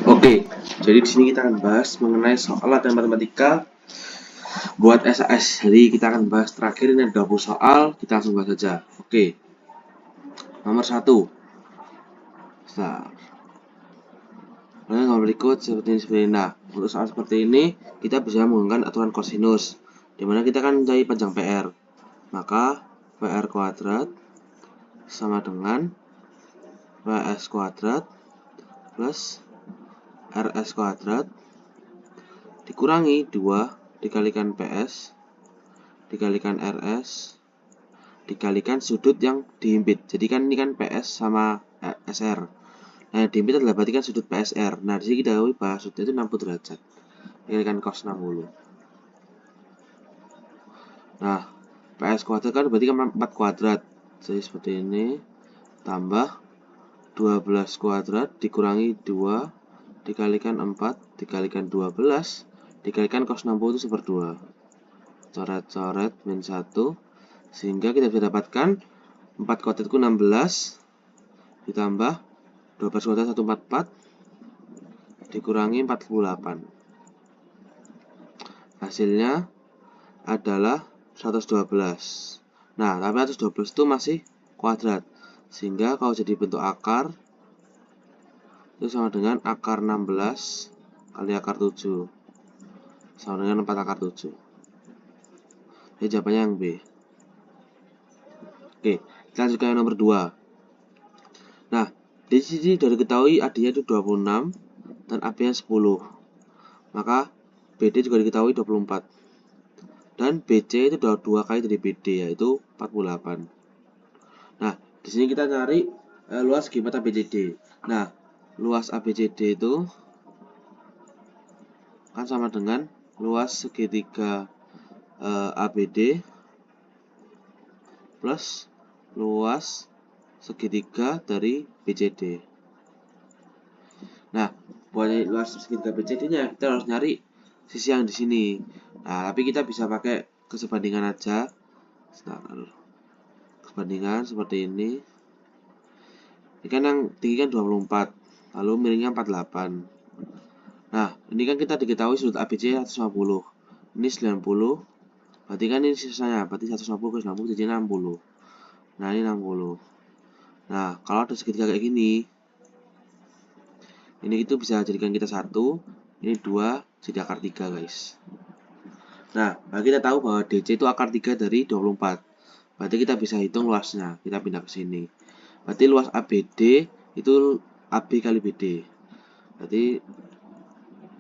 Oke, jadi di sini kita akan bahas mengenai soal latihan matematika buat SAS. Jadi kita akan bahas terakhir ini ada 20 soal, kita langsung bahas saja. Oke, nomor 1. Nah, nomor berikut seperti ini. Nah, untuk soal seperti ini kita bisa menggunakan aturan kosinus, dimana kita kan mencari panjang PR. Maka PR kuadrat sama dengan PS kuadrat plus RS kuadrat dikurangi 2 dikalikan PS dikalikan RS dikalikan sudut yang dihimpit. Jadi kan ini kan PS sama SR. Nah, yang dihimpit adalah berarti kan sudut PSR. Nah, di sini kita tahu bahwa sudutnya itu 60 derajat. Dikalikan cos 60. Nah, PS kuadrat kan berarti kan 4 kuadrat. Jadi seperti ini tambah 12 kuadrat dikurangi 2 dikalikan 4 dikalikan 12 dikalikan cos 60 itu /2. Coret-coret min 1 sehingga kita bisa dapatkan 4 kuadrat itu 16 ditambah 12 kuadrat 144 dikurangi 48. Hasilnya adalah 112. Nah, tapi 112 itu masih kuadrat. Sehingga kalau jadi bentuk akar itu sama dengan akar 16 kali akar 7. Sama dengan 4 akar 7. Jadi jawabannya yang B. Oke, kita lanjut ke nomor 2. Nah, di sini sudah diketahui AD-nya itu 26 dan AB-nya 10. Maka BD juga diketahui 24. Dan BC itu 2 kali dari BD yaitu 48. Nah, di sini kita cari luas segitiga ABCD. Nah, luas ABCD itu kan sama dengan luas segitiga ABD plus luas segitiga dari BCD. Nah, buat luas segitiga BCD-nya kita harus nyari sisi yang di sini. Nah, tapi kita bisa pakai kesebandingan aja. Kesebandingan seperti ini. Ini kan yang tinggi kan 24, lalu miringnya 48. Nah, ini kan kita diketahui sudut ABC 150. Ini 90. Berarti kan ini sisanya, berarti 150 ke 90 jadi 60. Nah, ini 60. Nah, kalau ada segitiga kayak gini, ini itu bisa jadikan kita 1, ini 2, jadi akar 3, guys. Nah, kita tahu bahwa DC itu akar 3 dari 24. Berarti kita bisa hitung luasnya. Kita pindah ke sini. Berarti luas ABD itu AB kali BD. Berarti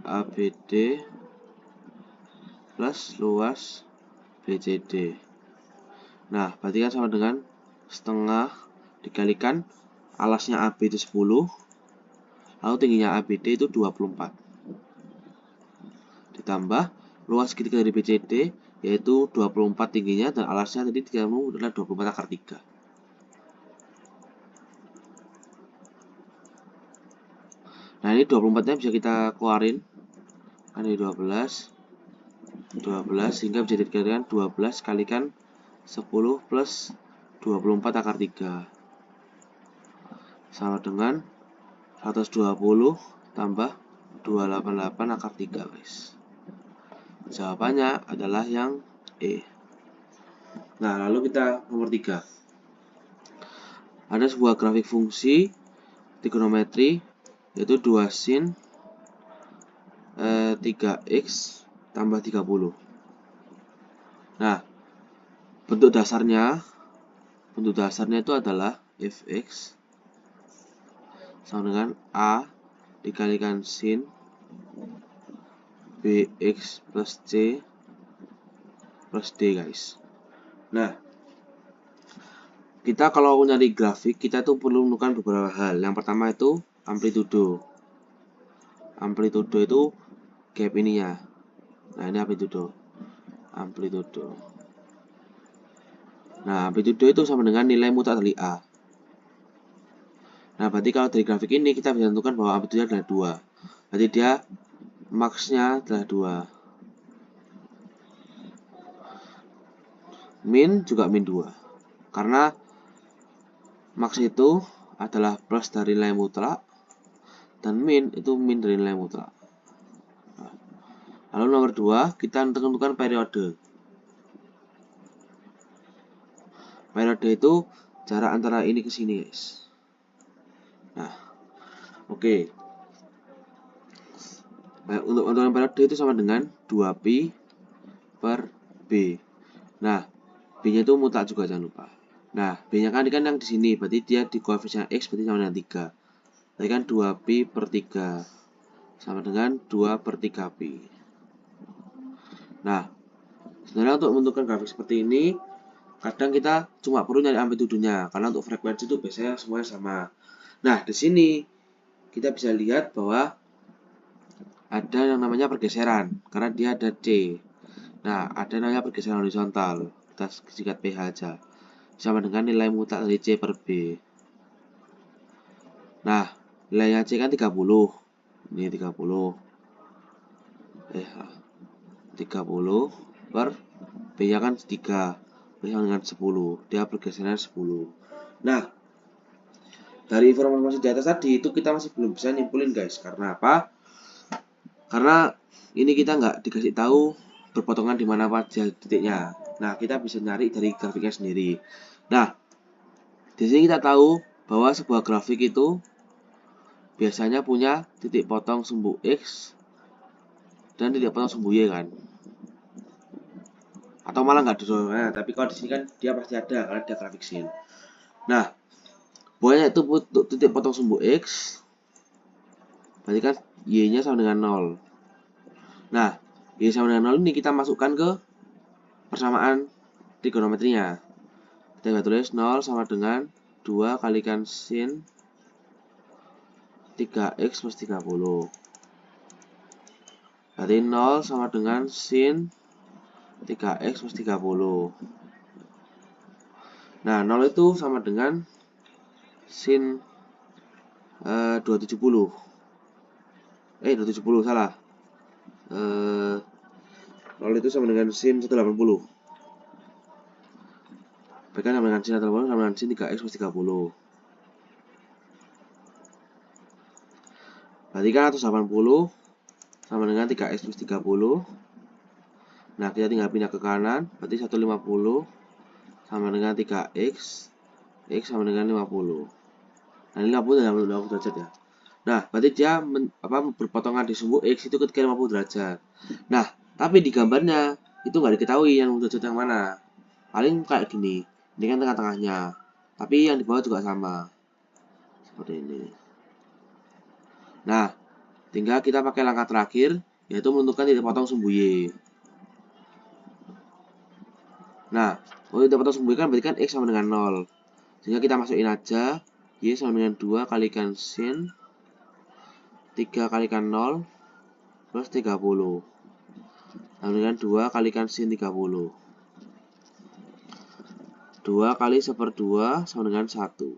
ABD plus luas BCD. Nah, berarti kan sama dengan setengah dikalikan alasnya AB itu 10, lalu tingginya ABD itu 24. Ditambah luas segitiga dari BCD yaitu 24 tingginya dan alasnya tadi kamu adalah 24 akar 3. Nah, ini 24-nya bisa kita keluarin. Kan ini 12 sehingga bisa dikalikan 12 kalikan 10 plus 24 akar 3 sama dengan 120 tambah 288 akar 3, guys. Jawabannya adalah yang E. Nah, lalu kita nomor 3. Ada sebuah grafik fungsi trigonometri yaitu 2 sin 3x tambah 30. Nah, bentuk dasarnya itu adalah fx sama dengan A dikalikan sin bx plus c plus d, guys. Nah, kita kalau nyari grafik kita tuh perlu menemukan beberapa hal. Yang pertama itu amplitudo. Amplitudo itu gap ininya. Nah, ini amplitudo. Nah, amplitudo itu sama dengan nilai mutlak dari A. Nah, berarti kalau dari grafik ini kita bisa tentukan bahwa amplitudo adalah 2. Berarti dia max-nya adalah 2. Min juga min 2. Karena max itu adalah plus dari nilai mutlak dan min itu min dari nilai mutlak. Lalu nomor 2, kita tentukan periode. Periode itu jarak antara ini ke sini, guys. Nah, oke. Untuk menentukan periode itu sama dengan 2pi per B. Nah, B-nya itu mutlak juga, jangan lupa. Nah, B-nya kan yang di sini, berarti dia di koefisien X berarti sama dengan 3. Berarti kan 2pi per 3 sama dengan 2 per 3pi. Nah, sebenarnya untuk menentukan grafik seperti ini, kadang kita cuma perlu nyari amplitudonya, karena untuk frekuensi itu biasanya semuanya sama. Nah, di sini kita bisa lihat bahwa ada yang namanya pergeseran, karena dia ada C. Nah, ada namanya pergeseran horizontal, kita singkat PH aja, sama dengan nilai mutlak dari C per B. Nah, nilainya C kan 30. Ini 30. 30 per B-nya kan 3. B sama dengan 10. Dia pergeseran 10. Nah, dari informasi di atas tadi itu kita masih belum bisa nyimpulin, guys. Karena apa? Karena ini kita nggak dikasih tahu berpotongan di mana aja titiknya. Nah, kita bisa nyari dari grafiknya sendiri. Nah, di sini kita tahu bahwa sebuah grafik itu biasanya punya titik potong sumbu X dan titik potong sumbu Y kan. Atau malah nggak ada, tapi kalau di sini kan dia pasti ada karena dia grafik sin. Nah, pokoknya itu titik potong sumbu X, berarti kan Y-nya sama dengan 0. Nah, Y sama dengan 0 ini kita masukkan ke persamaan trigonometrinya. Kita bisa tulis 0 sama dengan 2 kalikan sin 3x plus 30. Berarti 0 sama dengan sin 3x plus 30. Nah, 0 itu sama dengan sin 270. 270 salah. 0 itu sama dengan sin 180. Berikan sama dengan sin 180 sama dengan sin 3x plus 30. Berarti kan 180 sama dengan 3x plus 30. Nah, kita tinggal pindah ke kanan, berarti 150 sama dengan 3x, x sama dengan 50. Nah, ini 50 dalam 50 derajat ya. Nah, berarti dia berpotongan di sumbu x itu ketika 50 derajat. Nah, tapi di gambarnya itu nggak diketahui yang derajat yang mana. Paling kayak gini, ini kan tengah-tengahnya. Tapi yang di bawah juga sama. Seperti ini. Nah, tinggal kita pakai langkah terakhir, yaitu menentukan titik potong sumbu Y. Nah, untuk titik potong sumbu Y kan berarti kan X sama dengan 0. Sehingga kita masukin aja, Y sama dengan 2 kalikan sin 3 kalikan 0 plus 30. Sama dengan 2 kalikan sin 30. 2 kali 1/2 sama dengan 1.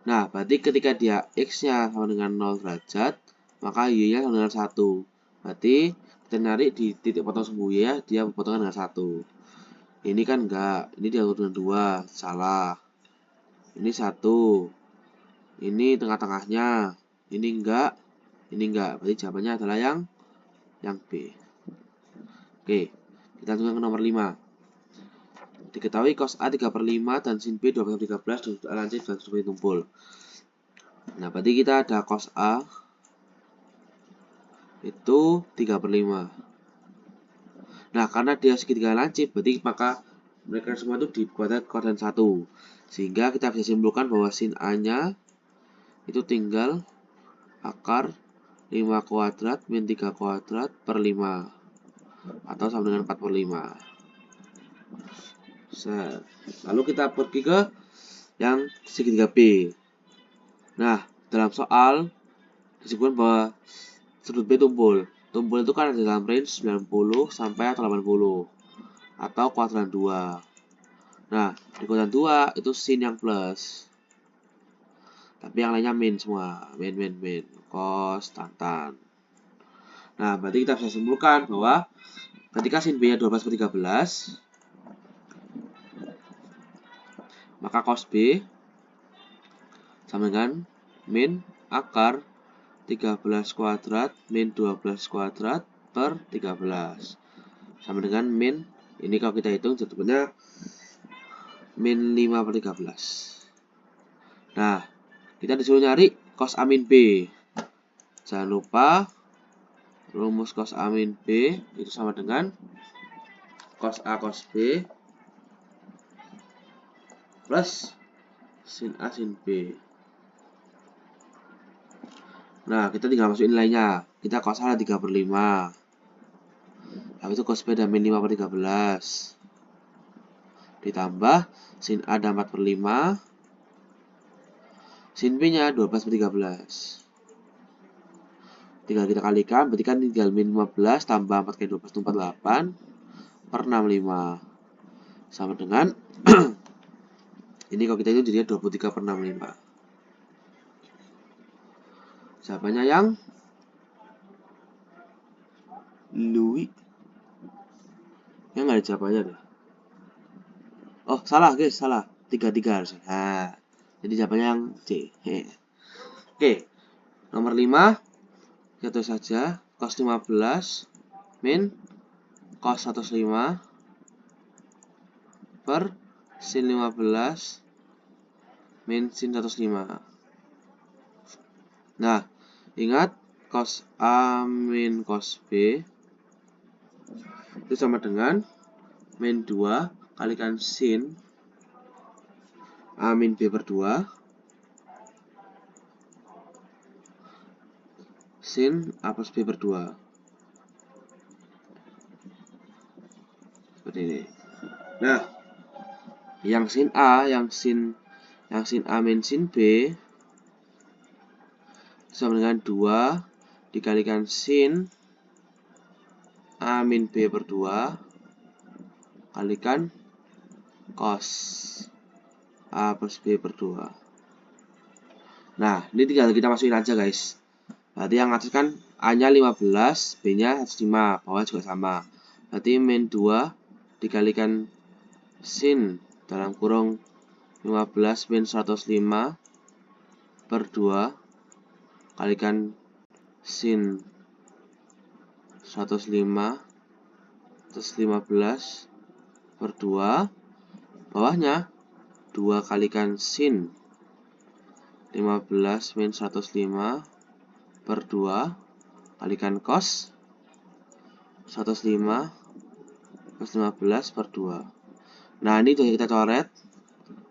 Nah, berarti ketika dia X-nya sama dengan 0 derajat, maka Y-nya sama dengan 1. Berarti kita narik di titik potong sumbu Y ya, dia berpotongan dengan 1. Ini kan enggak, ini diatur dengan 2, salah. Ini 1. Ini tengah-tengahnya. Ini enggak, berarti jawabannya adalah yang B. Oke, kita lanjutkan ke nomor 5. Diketahui cos A 3/5 dan sin B 2/13 dan lancip dan seperti tumpul. Nah, berarti kita ada cos A itu 3/5. Nah, karena dia segitiga lancip, berarti maka mereka semua itu dibuat koordinat 1. Sehingga kita bisa simpulkan bahwa sin A-nya itu tinggal akar 5 kuadrat min 3 kuadrat per 5. Atau sama dengan 4/5. Lalu kita pergi ke yang segitiga B. Nah, dalam soal disebutkan bahwa sudut B tumpul. Tumpul itu kan ada dalam range 90 sampai 80 atau kuadran 2. Nah, di kuadran 2 itu sin yang plus. Tapi yang lainnya min semua. Min. Cos, tan. Nah, berarti kita bisa simpulkan bahwa ketika sin B-nya 12/13, maka cos B sama dengan min akar 13 kuadrat min 12 kuadrat per 13 sama dengan min, ini kalau kita hitung jatuhnya min 5 per 13. Nah, kita disuruh nyari cos A min B. Jangan lupa rumus cos A min B itu sama dengan cos A cos B plus sin A sin B. Nah, kita tinggal masukin nilainya. Kita cos A 3 per 5. Habis itu cos B ada min 5 per 13. Ditambah sin A ada 4 per 5. Sin B nya 12 per 13. Tinggal kita kalikan, berarti kan tinggal min 15 tambah 4 kali 12 itu 48 per 65. Sama dengan ini kalau kita itu jadinya 23 per 65. Jawabannya yang Louis. Yang nggak ada jawabannya deh. Oh, salah guys, salah. 33 harusnya. Nah, jadi jawabannya yang C. Oke, nomor 5. Kita tulis saja cos 15 min cos 105 per sin 15 min sin 105. Nah, ingat cos A min cos B itu sama dengan min 2 kalikan sin A min B per 2 sin A plus B per 2. Seperti ini. Nah, yang sin A, yang sin A min sin B sama dengan 2 dikalikan sin A min B per 2 kalikan cos A plus B per 2. Nah, ini tinggal kita masukin aja guys. Berarti yang atas kan A-nya 15, B-nya 105, bawah juga sama. Berarti min 2 dikalikan sin dalam kurung 15 min 105 per 2 kalikan sin 105 terus 15 per 2 bawahnya 2 kalikan sin 15 min 105 per 2 kalikan cos 105 plus 15 per 2. Nah, ini sudah kita coret.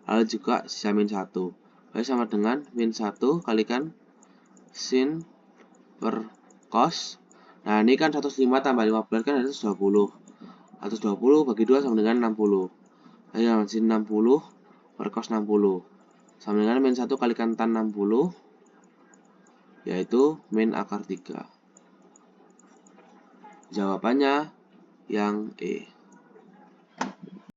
Lalu juga sisa min 1. Berarti sama dengan min 1 kalikan sin per cos. Nah, ini kan 105 tambah 15 kan ada 120. 120 bagi 2 sama dengan 60. Jadi sin 60 per cos 60. Sama dengan min 1 kalikan tan 60, yaitu min akar 3. Jawabannya yang E.